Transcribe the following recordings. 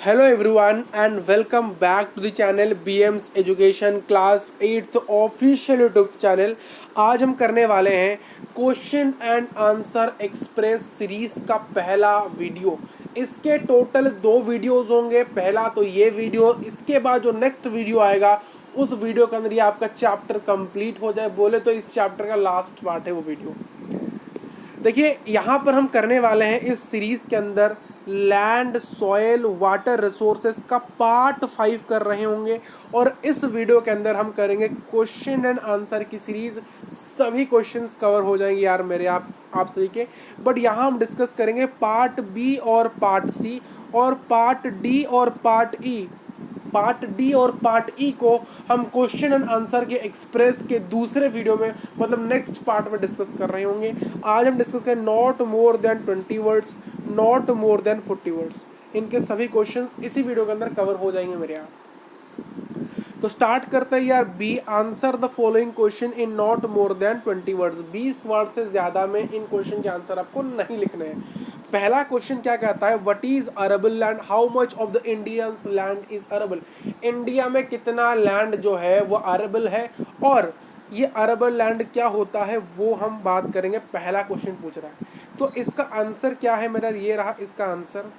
Hello everyone and welcome back to the channel BM's Education Class 8th official YouTube channel. आज हम करने वाले हैं question and answer express series का पहला वीडियो। इसके टोटल 2 वीडियोस होंगे। पहला तो ये वीडियो, इसके बाद जो नेक्स्ट वीडियो आएगा उस वीडियो के अंदर ये आपका चैप्टर कंप्लीट हो जाए। बोले तो इस चैप्टर का लास्ट पार्ट है वो वीडियो। देखिए यहाँ पर हम करने वाले हैं इस सीरीज के अंदर लैंड सॉयल वाटर रिसोर्सेस का पार्ट 5 कर रहे होंगे और इस वीडियो के अंदर हम करेंगे क्वेश्चन एंड आंसर की सीरीज। सभी क्वेश्चंस कवर हो जाएंगे यार मेरे आप सभी के। बट यहाँ हम डिस्कस करेंगे पार्ट बी और पार्ट सी और पार्ट डी और पार्ट ई। पार्ट डी और पार्ट ई को हम क्वेश्चन एंड आंसर के एक्सप्रेस के दूसरे वीडियो में मतलब नेक्स्ट पार्ट में डिस्कस कर रहे होंगे। आज हम डिस्कस करें not more than 20 words, not more then 40 words. इनके सभी क्वेश्चन इसी वीडियो के अंदर कवर हो जाएंगे मेरे यहाँ। तो स्टार्ट करते हैं यार। B, answer the following question in not more than 20 words. 20 word से ज्यादा में इन क्वेश्चन के आंसर आपको नहीं लिखने हैं। पहला क्वेश्चन क्या कहता है, what is arable land, how much of the Indians land is arable. India में कितना लैंड जो है वो अरेबल है और ये अरेबल लैंड क्या होता है वो हम बात करेंगे। पहला क्वेश्चन पूछ रहा है तो इसका आंसर क्या है मेरा, ये रहा इसका answer.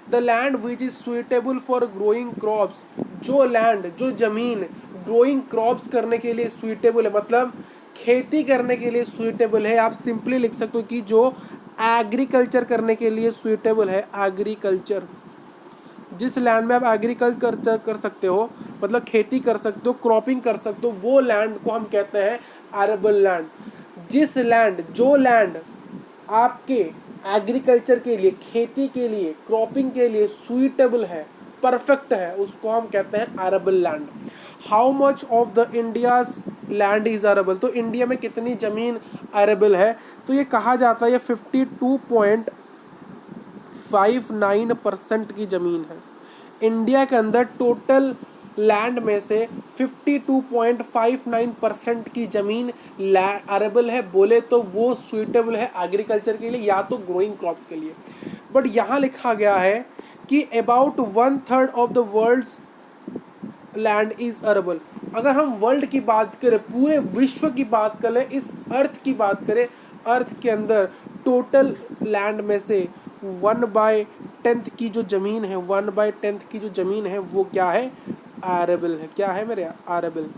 The land which is suitable for growing crops. जो लैंड, जो जमीन ग्रोइंग क्रॉप्स करने के लिए सुइटेबल है, मतलब खेती करने के लिए सुइटेबल है। आप सिंपली लिख सकते हो कि जो एग्रीकल्चर करने के लिए सुइटेबल है। एग्रीकल्चर, जिस लैंड में आप एग्रीकल्चर कर सकते हो, मतलब खेती कर सकते हो, क्रॉपिंग कर सकते हो, वो लैंड को हम कहते हैं अरेबल लैंड। जिस लैंड, जो लैंड आपके एग्रीकल्चर के लिए, खेती के लिए, क्रॉपिंग के लिए सुइटेबल है, परफेक्ट है, उसको हम कहते हैं arable land. How much of the India's land is arable. तो इंडिया में कितनी जमीन अरेबल है, तो ये कहा जाता है ये 52.59% की जमीन है। इंडिया के अंदर टोटल लैंड में से 52.59% की जमीन अरेबल है। बोले तो वो सुइटेबल है एग्रीकल्चर के लिए या तो ग्रोइंग क्रॉप्स के लिए। बट यहाँ लिखा गया है कि about 1/3 of the world's land is arable. अगर हम वर्ल्ड की बात करें, पूरे विश्व की बात करें, इस अर्थ की बात करें, अर्थ के अंदर टोटल लैंड में से 1/10 की जो जमीन है, 1/10 की जो जमीन है वो क्या है, अरेबल है। क्या है मेरे, अरेबल,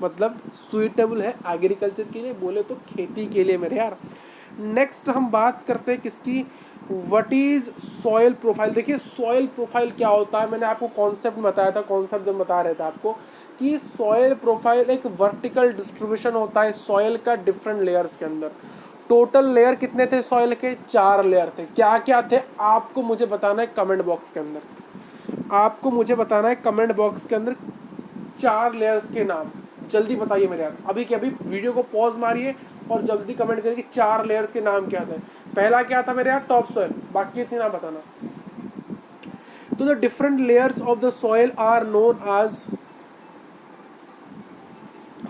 मतलब सुइटेबल है एग्रीकल्चर के लिए, बोले तो खेती के लिए मेरे यार। नेक्स्ट हम बात करते हैं किसकी, व्हाट इज सॉइल प्रोफाइल। देखिए सॉइल प्रोफाइल क्या होता है, मैंने आपको कॉन्सेप्ट बताया था, कॉन्सेप्ट जब बता रहे थे आपको कि सॉइल प्रोफाइल एक वर्टिकल डिस्ट्रीब्यूशन होता है सॉइल का डिफरेंट लेयर्स के अंदर। टोटल लेयर कितने थे सॉइल के, 4 लेयर थे। क्या क्या थे आपको मुझे बताना है कमेंट बॉक्स के अंदर। आपको मुझे बताना है कमेंट बॉक्स के अंदर 4 लेयर्स के नाम। जल्दी बताइए मेरे यार, अभी के अभी वीडियो को पॉज मारिए और जल्दी कमेंट करिए कि 4 लेयर्स के नाम क्या थे। पहला क्या था मेरे यार, टॉप सॉइल, बाकी इतनी नाम बताना। तो the different layers of the soil are known as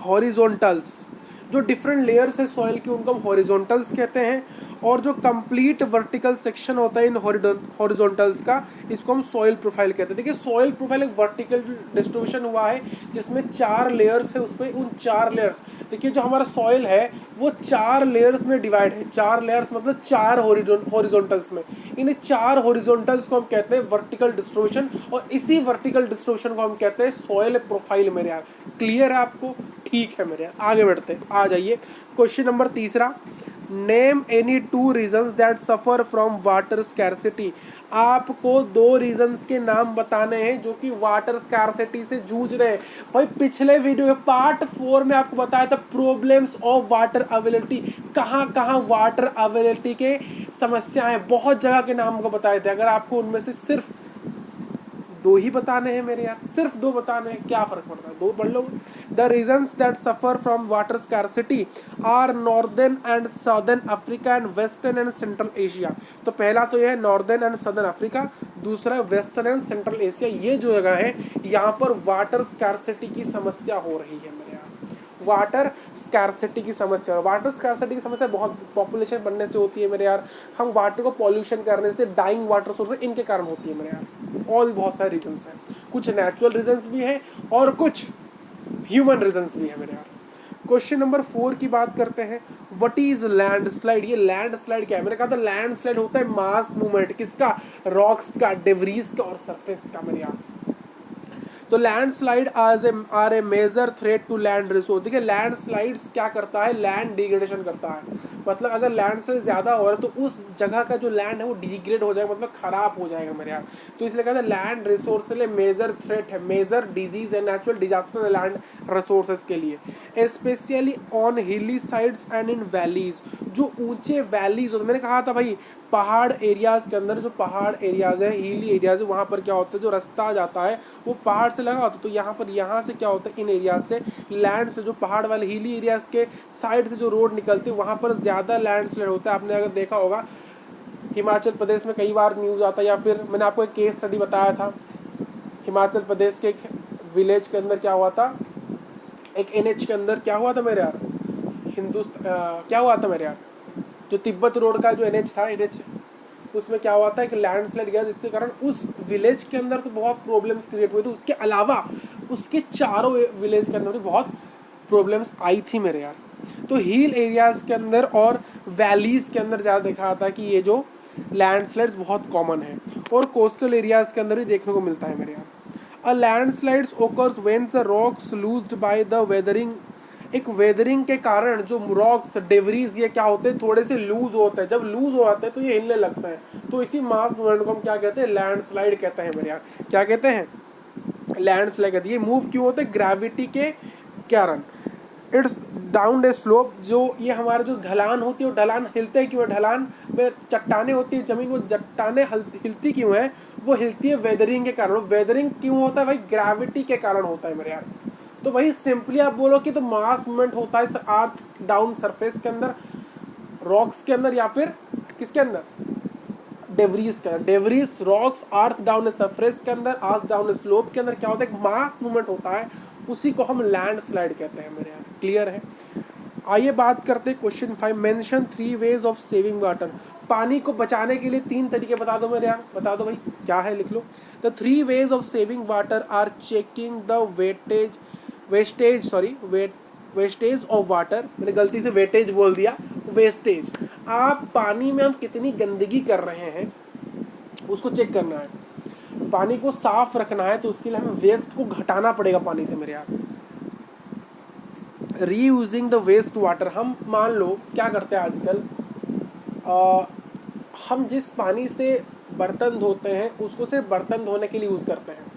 horizontals. जो डिफरेंट लेयर्स है सॉइल की उनको हम हॉरिजॉन्टल्स कहते हैं और जो कंप्लीट वर्टिकल सेक्शन होता है इन हॉरिजॉन्टल्स का, इसको हम सॉइल प्रोफाइल कहते हैं। देखिए सॉइल प्रोफाइल एक वर्टिकल डिस्ट्रीब्यूशन हुआ है जिसमें 4 लेयर्स है। उसमें उन 4 लेयर्स, देखिए जो हमारा सॉइल है वो 4 लेयर्स में डिवाइड है। 4 लेयर्स मतलब 4 हॉरिजॉन्टल्स में। इन 4 हॉरिजॉन्टल्स को हम कहते हैं वर्टिकल डिस्ट्रीब्यूशन और इसी वर्टिकल डिस्ट्रीब्यूशन को हम कहते हैं सॉइल प्रोफाइल मेरे यार। क्लियर है आपको, ठीक है मेरे यार, आगे बढ़ते हैं। आ जाइए क्वेश्चन नंबर तीसरा, name any 2 reasons that suffer from water scarcity. आपको 2 रीजंस के नाम बताने हैं जो कि वाटर स्कैरसिटी से जूझ रहे हैं। भाई पिछले वीडियो में पार्ट 4 में आपको बताया था प्रॉब्लम्स ऑफ वाटर अवेलेबिलिटी, कहाँ कहाँ वाटर अवेलेबिलिटी के समस्या है, बहुत जगह के नाम को बताए थे। अगर आपको उनमें से सिर्फ 2 ही बताने हैं मेरे यार, सिर्फ 2 बताने हैं, क्या फर्क पड़ता है, 2 पढ़ लो। The reasons that suffer from water scarcity are northern and southern Africa and western and central Asia. तो पहला तो यह है नॉर्दर्न एंड सदर्न अफ्रीका, दूसरा वेस्टर्न एंड सेंट्रल एशिया। ये जो जगह है यहाँ पर वाटर स्कैरसिटी की समस्या हो रही है मेरे यार, वाटर स्कैरसिटी की समस्या है। वाटर स्कैरसिटी की समस्या बहुत पॉपुलेशन बढ़ने से होती है मेरे यार, हम वाटर को पॉल्यूशन करने से, डाइंग वाटर सोर्स इनके कारण होती है मेरे यार। और भी बहुत सारे रीजंस हैं, कुछ नेचुरल रीजंस भी हैं और कुछ ह्यूमन रीजंस भी है मेरे यार। क्वेश्चन नंबर 4 की बात करते हैं, व्हाट इज लैंडस्लाइड। ये लैंडस्लाइड क्या है? मैंने कहा था लैंडस्लाइड होता है मास मूवमेंट किसका, रॉक्स का, डेब्रीज का और सरफेस का मेरे यार। तो landslide are a major threat to land resource. देखिए लैंडस्लाइड्स क्या करता है, लैंड डिग्रेडेशन करता है। मतलब अगर लैंड से ज़्यादा हो रहा है तो उस जगह का जो लैंड है वो डिग्रेड हो जाएगा, मतलब खराब हो जाएगा मेरे यार। तो इसलिए कहते हैं लैंड रिसोर्स के लिए मेजर थ्रेट है, मेजर डिजीज है, नेचुरल डिजास्टर है लैंड रिसोर्सेज के लिए, स्पेशली ऑन हिली साइड्स एंड इन वैलीज। जो ऊंचे वैलीज होते, मैंने कहा था भाई पहाड़ एरियाज के अंदर, जो पहाड़ एरियाज है, हिली एरियाज है, वहाँ पर क्या होता है, जो रास्ता जाता है वो पहाड़ से लगा होता है। तो यहाँ पर यहाँ से क्या होता है, इन एरियाज से, लैंड से, जो पहाड़ वाले हिली एरियाज के साइड से जो रोड निकलती है वहाँ पर ज़्यादा लैंडस्लाइड होता है। आपने अगर देखा होगा हिमाचल प्रदेश में कई बार न्यूज़ आता है, या फिर मैंने आपको एक केस स्टडी बताया था, हिमाचल प्रदेश के एक विलेज के अंदर क्या हुआ था, एक NH के अंदर क्या हुआ था मेरे यार, क्या हुआ था मेरे यार, जो तिब्बत रोड का जो NH था, NH, उसमें क्या हुआ था, एक लैंडस्लाइड गया जिसके कारण उस विलेज के अंदर तो बहुत प्रॉब्लम्स क्रिएट हुए थे। उसके अलावा उसके चारों विलेज के अंदर भी बहुत प्रॉब्लम्स आई थी मेरे यार। तो हिल एरियाज के अंदर और वैलीज के अंदर ज़्यादा देखा जाता है कि ये जो लैंडस्लाइड्स बहुत कॉमन है, और कोस्टल एरियाज के अंदर भी देखने को मिलता है मेरे यार। A landslides occurs when the rocks loosed by the weathering. एक वेदरिंग के कारण जो रॉक्स, डेवरीज, ये क्या होते हैं, थोड़े से लूज होते हैं। जब लूज हो जाते हैं तो ये हिलने लगते हैं। तो इसी मास मूवमेंट को हम क्या कहते हैं, लैंडस्लाइड कहते हैं मेरे यार। क्या कहते हैं, लैंडस्लाइड कहते हैं। ये मूव क्यों होते हैं, ग्रेविटी के कारण। इट्स डाउन ए स्लोप, जो ये हमारा जो ढलान होती है, वो ढलान हिलते क्यों है, ढलान में चट्टाने होती है जमीन, वो चट्टाने हिलती क्यों है, वो हिलती है वेदरिंग के कारण। वेदरिंग क्यों होता है भाई, ग्रेविटी के कारण होता है मेरे यार। तो वही सिंपली आप बोलो कि तो मास मूवमेंट होता है इस अर्थ डाउन सरफेस के अंदर, रॉक्स के अंदर, या फिर किसके अंदर, डेवरीज के अंदर। डेवरीज, रॉक्स, अर्थ डाउन सरफेस के अंदर, अर्थ डाउन स्लोप के अंदर क्या होता है, एक मास मूवमेंट होता है, उसी को हम लैंडस्लाइड कहते हैं मेरे यार। क्लियर है। आइए बात करते हैं question 5, mention 3 ways of saving water. पानी को बचाने के लिए 3 तरीके बता दो मेरे यार, बता दो भाई क्या है, लिख लो। The 3 ways of saving water are checking the wastage of water. मैंने गलती से वेटेज बोल दिया, वेस्टेज। आप पानी में हम कितनी गंदगी कर रहे हैं उसको चेक करना है। पानी को साफ रखना है तो उसके लिए हमें वेस्ट को घटाना पड़ेगा पानी से मेरे यार। रीयूजिंग द वेस्ट वाटर, हम मान लो क्या करते हैं आजकल, हम जिस पानी से बर्तन धोते हैं उसको सिर्फ बर्तन धोने के लिए यूज़ करते हैं।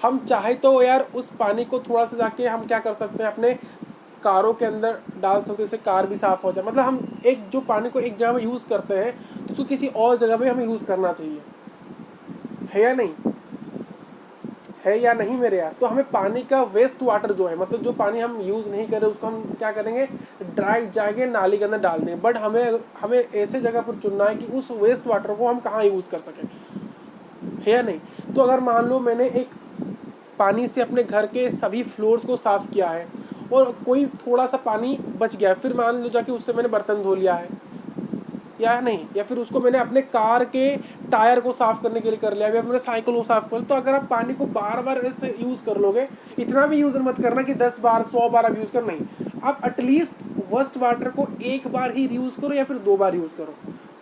हम चाहे तो यार उस पानी को थोड़ा सा जाके हम क्या कर सकते हैं, अपने कारों के अंदर डाल सकते हैं, इससे कार भी साफ़ हो जाए। मतलब हम एक जो पानी को एक जगह में यूज़ करते हैं तो उसको किसी और जगह में हमें यूज़ करना चाहिए, है या नहीं, है या नहीं मेरे यार। तो हमें पानी का वेस्ट वाटर जो है, मतलब जो पानी हम यूज़ नहीं कर रहे उसको हम क्या करेंगे, डायरेक्ट जाके नाली के अंदर डाल देंगे। बट हमें ऐसे जगह पर चुनना है कि उस वेस्ट वाटर को हम कहाँ यूज़ कर सकें, है या नहीं। तो अगर मान लो मैंने एक पानी से अपने घर के सभी फ्लोर्स को साफ़ किया है और कोई थोड़ा सा पानी बच गया, फिर मान लो जाके उससे मैंने बर्तन धो लिया है या नहीं, या फिर उसको मैंने अपने कार के टायर को साफ़ करने के लिए कर लिया, या अपने साइकिल को साफ़ कर लिया। तो अगर आप पानी को बार बार ऐसे यूज़ कर लोगे, इतना भी यूज़ मत करना कि 10 बार 100 बार आप यूज़ कर, नहीं, आप एटलीस्ट वेस्ट वाटर को एक बार ही यूज़ करो या फिर 2 बार यूज़ करो,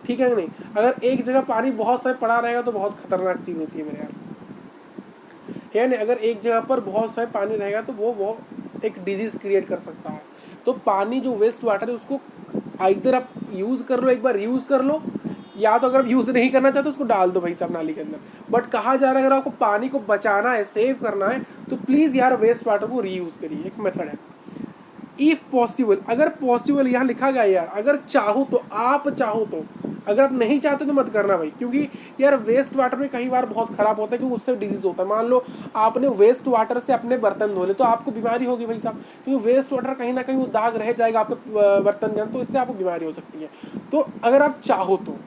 ठीक है कि नहीं। अगर एक जगह पानी बहुत सारे पड़ा रहेगा तो बहुत खतरनाक चीज़ होती है मेरे यार, है नहीं। अगर एक जगह पर बहुत सारे पानी रहेगा तो वो एक डिजीज़ क्रिएट कर सकता है। तो पानी जो वेस्ट वाटर है उसको आइदर आप यूज़ कर लो, एक बार यूज़ कर लो, या तो अगर आप यूज़ नहीं करना चाहते उसको डाल दो भाई साहब नाली के अंदर। बट कहा जा रहा है अगर आपको पानी को बचाना है, सेव करना है, तो प्लीज़ यार वेस्ट वाटर को रीयूज़ करिए, एक मेथड है। इफ़ पॉसिबल, अगर पॉसिबल यहाँ लिखा गया यार, अगर चाहो तो, आप चाहो तो, अगर आप नहीं चाहते तो मत करना भाई, क्योंकि यार वेस्ट वाटर में कई बार बहुत ख़राब होता है क्योंकि उससे डिजीज़ होता है। मान लो आपने वेस्ट वाटर से अपने बर्तन धो ले तो आपको बीमारी होगी भाई साहब, क्योंकि वेस्ट वाटर कहीं ना कहीं वो दाग रह जाएगा आपके बर्तन के अंदर, तो इससे आपको बीमारी हो सकती है। तो अगर आप चाहो तो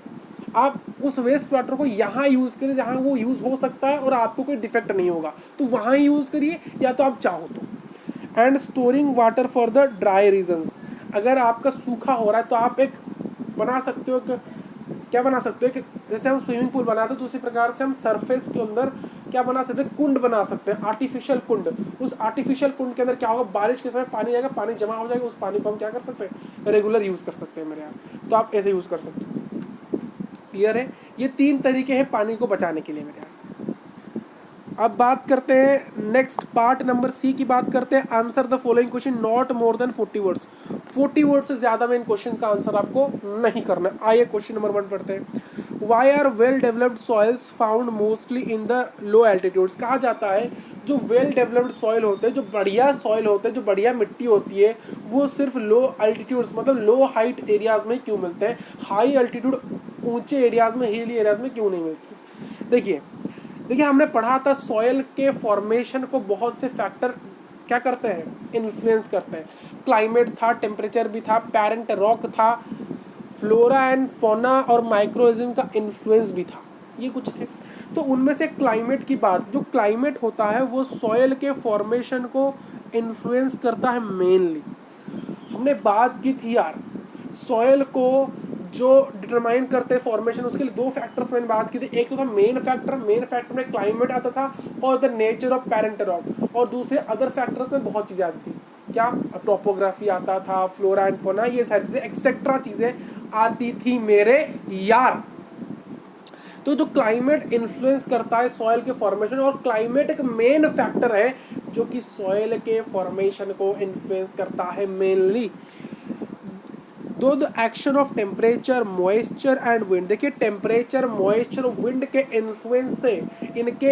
आप उस वेस्ट वाटर को यहाँ यूज़ करिए जहाँ वो यूज़ हो सकता है और आपको कोई डिफेक्ट नहीं होगा, तो वहाँ ही यूज़ करिए, या तो आप चाहो तो। And storing water for the dry regions. अगर आपका सूखा हो रहा है तो आप एक बना सकते हो, क्या बना सकते हो कि जैसे हम स्विमिंग पूल बनाते हैं तो उसी प्रकार से हम सरफेस के अंदर क्या बना सकते हैं, कुंड बना सकते हैं, आर्टिफिशियल कुंड। उस आर्टिफिशियल कुंड के अंदर क्या होगा, बारिश के समय पानी आएगा, पानी जमा हो जाएगा, उस पानी को हम क्या कर सकते हैं, रेगुलर यूज़ कर सकते हैं मेरे यहाँ। तो आप ऐसे यूज़ कर सकते हो। क्लियर है? ये 3 तरीके हैं पानी को बचाने के लिए मेरे यहाँ। अब बात करते हैं नेक्स्ट पार्ट नंबर सी की बात करते हैं। Answer the following question not more then 40 words. 40 words से ज़्यादा में इन क्वेश्चन का आंसर आपको नहीं करना है। आइए क्वेश्चन नंबर 1 पढ़ते हैं। Why are well developed soils found mostly in the low altitudes. कहा जाता है जो वेल डेवलप्ड सॉइल होते हैं, जो बढ़िया सॉइल होते हैं, जो बढ़िया मिट्टी होती है, वो सिर्फ लो अल्टीट्यूड्स मतलब लो हाइट एरियाज में क्यों मिलते हैं, हाई अल्टीट्यूड ऊंचे एरियाज में, हिली एरियाज में क्यों नहीं मिलती। देखिए हमने पढ़ा था सॉयल के फॉर्मेशन को बहुत से फैक्टर क्या करते हैं, इन्फ्लुएंस करते हैं। क्लाइमेट था, टेम्परेचर भी था, पेरेंट रॉक था, फ्लोरा एंड फौना और माइक्रोइज्म का इन्फ्लुएंस भी था, ये कुछ थे। तो उनमें से क्लाइमेट की बात, जो क्लाइमेट होता है वो सॉयल के फॉर्मेशन को इन्फ्लुएंस करता है मेनली। हमने बात की थी यार सॉयल को जो डिटरमाइन करते हैं फॉर्मेशन, उसके लिए 2 फैक्टर्स मैंने बात की थी। एक तो था मेन फैक्टर में क्लाइमेट आता था और the nature of parent rock, और दूसरे अदर फैक्टर्स में बहुत चीज़ें आती थी, क्या टोपोग्राफी आता था, फ्लोरा एंड फौना, ये सारी चीज़ें एक्सेट्रा चीज़ें आती थी मेरे यार। तो जो क्लाइमेट इन्फ्लुएंस करता है सॉयल के फॉर्मेशन, और क्लाइमेट एक मेन फैक्टर है जो कि सॉयल के फॉर्मेशन को इन्फ्लुएंस करता है मेनली। दो the action of temperature, moisture and wind. देखिए टेम्परेचर, मॉइस्चर और विंड के इन्फ्लुएंस से, इनके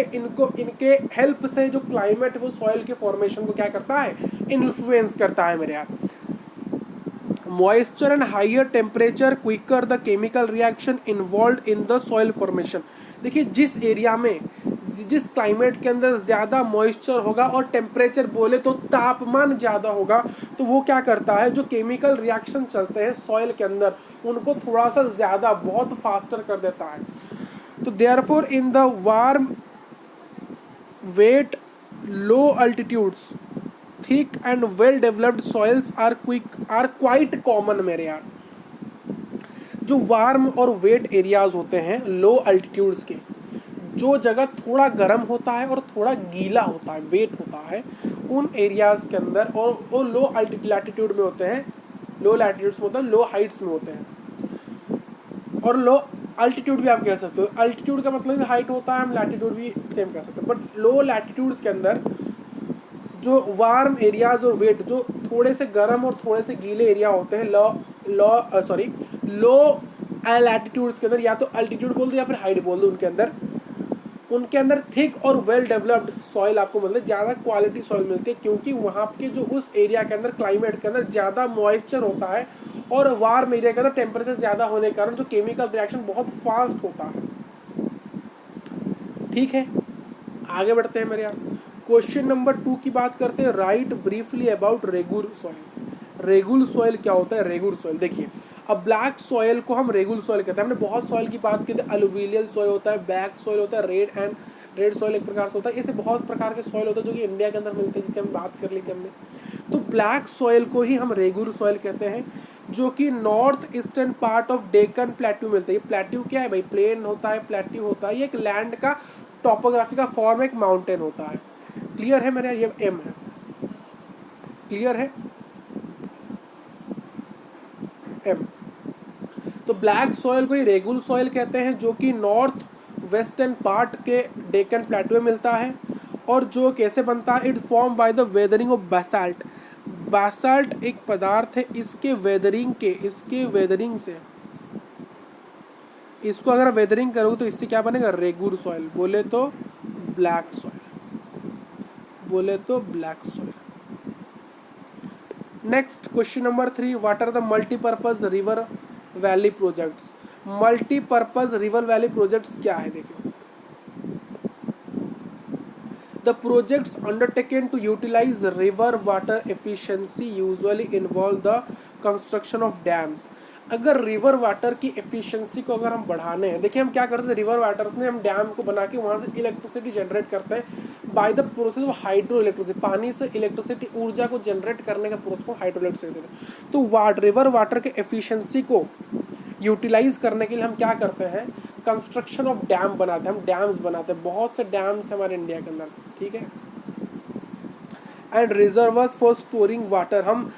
हेल्प से जो क्लाइमेट वो सॉइल के फॉर्मेशन को क्या करता है, इन्फ्लुएंस करता है मेरे यार। Moisture and higher temperature quicker the chemical reaction involve in the soil formation. देखिए जिस एरिया में, जिस क्लाइमेट के अंदर ज़्यादा मॉइस्चर होगा और टेम्परेचर बोले तो तापमान ज़्यादा होगा, तो वो क्या करता है, जो केमिकल रिएक्शन चलते हैं सॉइल के अंदर उनको थोड़ा सा ज़्यादा, बहुत फास्टर कर देता है। तो therefore in the warm wet low altitudes thick and well developed soils are quite common मेरे यार। जो वार्म और वेट एरियाज होते हैं लो अल्टीट्यूड्स के, जो जगह थोड़ा गर्म होता है और थोड़ा गीला होता है, वेट होता है, उन एरियाज के अंदर, और वो लो लैटिट्यूड में होते हैं, लो लैटिट्यूड्स में होते हैं, लो हाइट्स में होते हैं, और लो अल्टीट्यूड भी आप कह सकते हो। अल्टीट्यूड का मतलब भी हाइट होता है, हम लैटिट्यूड भी सेम कह सकते हैं, बट लो लैटिट्यूड्स के अंदर जो वार्म एरियाज और वेट, जो थोड़े से गर्म और थोड़े से गीले एरिया होते हैं लो लैटिट्यूड्स के अंदर, या तो अल्टीट्यूड बोल दो या फिर हाइट बोल दो, उनके अंदर थिक और वेल डेवलप्ड सॉइल आपको मतलब ज़्यादा क्वालिटी सॉइल मिलती है, क्योंकि वहाँ के जो उस एरिया के अंदर क्लाइमेट के अंदर ज़्यादा मॉइस्चर होता है और वार्म एरिया के अंदर टेम्परेचर ज़्यादा होने के कारण जो केमिकल रिएक्शन बहुत फास्ट होता है। ठीक है, आगे बढ़ते हैं मेरे यार। क्वेश्चन नंबर 2 की बात करते हैं। Write briefly about regur soil. Regur soil क्या होता है? रेगुल सॉइल देखिए, अब ब्लैक सॉइल को हम रेगुल सॉइल कहते हैं। हमने बहुत सॉइल की बात की थी, अलुविलियल सॉइल होता है, ब्लैक सॉइल होता है, रेड सॉइल एक प्रकार से होता है। ऐसे बहुत प्रकार के सॉइल होते हैं जो कि इंडिया के अंदर मिलते हैं, जिसकी हम बात कर ली थी हमने। तो ब्लैक सॉइल को ही हम रेगुल सॉइल कहते हैं, जो कि north eastern part of Deccan plateau मिलता है। ये प्लेट्यू क्या है भाई? प्लेन होता है, प्लेट्यू होता है, ये एक लैंड का टॉपोग्राफी का फॉर्म, एक माउंटेन होता है। क्लियर है मेरा? ये एम है, क्लियर है? एम। तो ब्लैक सॉइल को ही रेगुल सॉइल कहते हैं, जो कि नॉर्थ वेस्टर्न पार्ट के डेक्कन प्लेट्यू में मिलता है, और जो कैसे बनता है? It form by the weathering of Basalt. Basalt एक पदार्थ है, इसके वेदरिंग से, इसको अगर वेदरिंग करोगे तो इससे क्या बनेगा? रेगुल सॉइल, बोले तो ब्लैक सॉइल, बोले तो black soil. Next question number 3, what are the multipurpose river valley projects? Multipurpose river valley projects क्या है? देखिए, the projects undertaken to utilize river water efficiency usually involve the construction of dams. अगर river water की efficiency को अगर हम बढ़ाने हैं, देखिए हम क्या करते हैं, रिवर वाटर्स में हम डैम को बना के वहाँ से इलेक्ट्रिसिटी जनरेट करते हैं by the process of hydro electricity. पानी से इलेक्ट्रिसिटी ऊर्जा को जनरेट करने का प्रोसेस को हाइड्रो इलेक्ट्रिसिटी कहते हैं। तो रिवर वाटर के एफिशिएंसी को यूटिलाइज करने के लिए हम क्या करते हैं, कंस्ट्रक्शन ऑफ डैम बनाते हैं, हम डैम्स बनाते हैं, बहुत से डैम्स हमारे इंडिया के अंदर, ठीक है। And reservoirs for storing water, हम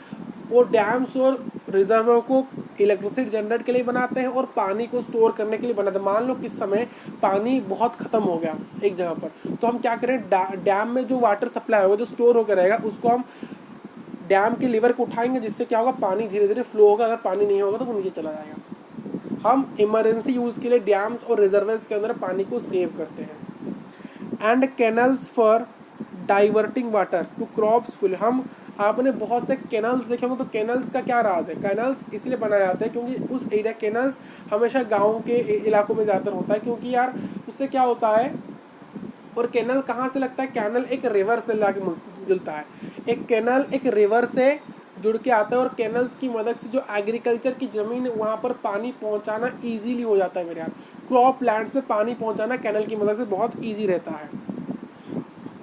वो डैम्स और रिजर्वर को इलेक्ट्रिसिटी जनरेट के लिए बनाते हैं और पानी को स्टोर करने के लिए बनाते हैं। मान लो किस समय पानी बहुत खत्म हो गया एक जगह पर, तो हम क्या करें, डैम में जो वाटर सप्लाई होगा, जो स्टोर होकर रहेगा, उसको हम डैम के लीवर को उठाएंगे, जिससे क्या होगा, पानी धीरे धीरे फ्लो होगा। अगर पानी नहीं होगा तो वो नीचे चला जाएगा। हम इमरजेंसी यूज के लिए डैम्स और रिजर्वर्स के अंदर पानी को सेव करते हैं। And canals for diverting water to crops full, हम आपने बहुत से कैनल्स देखे होंगे। तो कैनल्स का क्या राज है, कैनल्स इसलिए बनाए जाते हैं क्योंकि उस एरिया, कैनल्स हमेशा गाँव के इलाकों में ज़्यादातर होता है, क्योंकि यार उससे क्या होता है, और कैनल कहाँ से लगता है, कैनल एक रिवर से लाके जुड़ता है। एक कैनल एक रिवर से जुड़ के आता है और कैनल्स की मदद से जो एग्रीकल्चर की ज़मीन है वहाँ पर पानी पहुँचाना ईजीली हो जाता है मेरे यार। क्रॉप लैंड्स में पानी पहुँचाना कैनल की मदद से बहुत ईजी रहता है।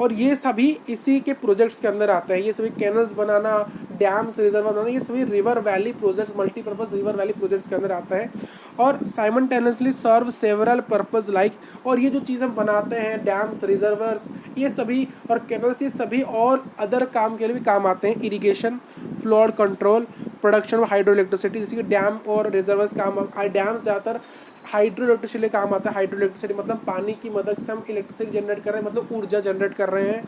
और ये सभी इसी के प्रोजेक्ट्स के अंदर आते हैं। ये सभी कैनल्स बनाना, डैम्स, रिजर्वर बनाना, ये सभी river valley projects, multipurpose river valley projects के अंदर आता है। और साइमल्टेनियसली सर्व सेवरल पर्पज़ लाइक, और ये जो चीज़ हम बनाते हैं, डैम्स, रिजर्वर्स, ये सभी और कैनल्स, ये सभी और अदर काम के लिए भी काम आते हैं। Irrigation, flood control, production of hydro electricity, जैसे कि डैम और रिजर्वर्स काम, डैम ज़्यादातर हाइड्रो इलेक्ट्रिसिटी काम आता है। हाइड्रो इलेक्ट्रिसिटी मतलब पानी की मदद से हम इलेक्ट्रिसिटी जनरेट कर रहे हैं, मतलब ऊर्जा जनरेट कर रहे हैं।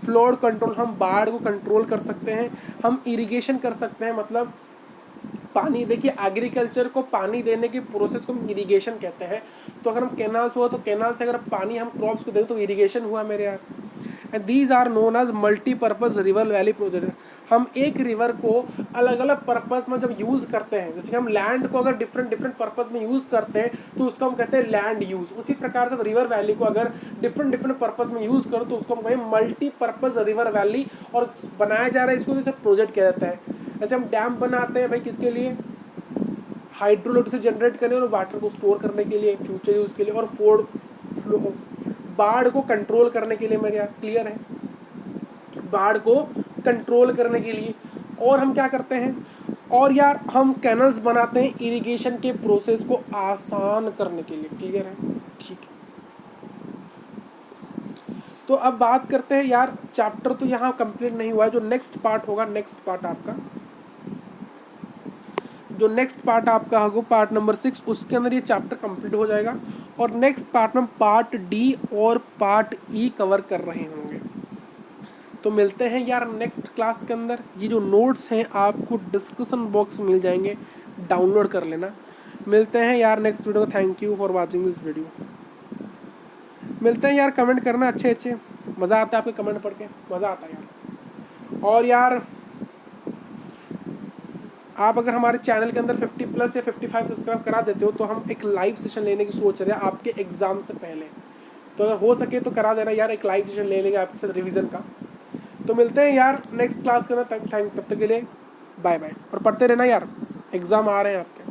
फ्लड कंट्रोल, हम बाढ़ को कंट्रोल कर सकते हैं। हम इरिगेशन कर सकते हैं, मतलब पानी, देखिए एग्रीकल्चर को पानी देने के प्रोसेस को हम इरिगेशन कहते हैं। तो अगर हम कैनाल्स हुआ तो कैनाल से अगर पानी हम क्रॉप्स को दें तो इरिगेशन हुआ मेरे यार। And these are known as multipurpose river valley project. हम एक रिवर को अलग अलग पर्पज़ में जब यूज़ करते हैं, जैसे कि हम लैंड को अगर डिफरेंट डिफरेंट पर्पज़ में यूज़ करते हैं तो उसको हम कहते हैं लैंड यूज़। उसी प्रकार से रिवर वैली को अगर डिफरेंट डिफरेंट पर्पज़ में यूज़ करो तो उसको हम कहें मल्टीपर्पज़ रिवर वैली। और बनाया जा रहा है इसको, जैसे प्रोजेक्ट किया जाता है। जैसे हम डैम बनाते हैं भाई, किसके लिए, हाइड्रो इलेक्ट्रिसिटी जनरेट करने और वाटर को स्टोर करने के लिए, फ्यूचर यूज़ के लिए, और फ्लो बाढ़ को कंट्रोल करने के लिए। मेरे यहाँ क्लियर है, बाढ़ को कंट्रोल करने के लिए। और हम क्या करते हैं, और यार हम कैनल्स बनाते हैं इरिगेशन के प्रोसेस को आसान करने के लिए। क्लियर है, ठीक है। तो अब बात करते हैं यार, चैप्टर तो यहाँ कंप्लीट नहीं हुआ है। जो नेक्स्ट पार्ट होगा, नेक्स्ट पार्ट आपका होगा पार्ट नंबर 6, उसके अंदर ये चैप्टर कंप्लीट हो जाएगा। और नेक्स्ट पार्ट में पार्ट डी और पार्ट ई कवर कर रहे होंगे। तो मिलते हैं यार नेक्स्ट क्लास के अंदर। ये जो नोट्स हैं आपको डिस्क्रिप्शन बॉक्स में मिल जाएंगे, डाउनलोड कर लेना। मिलते हैं यार next video. Thank you for watching this video. मिलते हैं यार, कमेंट करना अच्छे अच्छे, मज़ा आता है आपके कमेंट पढ़ के, मज़ा आता है यार। और यार आप अगर हमारे चैनल के अंदर 50+ या 55 सब्सक्राइब करा देते हो तो हम एक लाइव सेशन लेने की सोच रहे हैं आपके एग्ज़ाम से पहले। तो अगर हो सके तो करा देना यार, एक लाइव सेशन ले लेंगे आपके साथ रिवीजन का। तो मिलते हैं यार नेक्स्ट क्लास के अंदर। तब तक के लिए बाय बाय, और पढ़ते रहना यार, एग्ज़ाम आ रहे हैं आपके।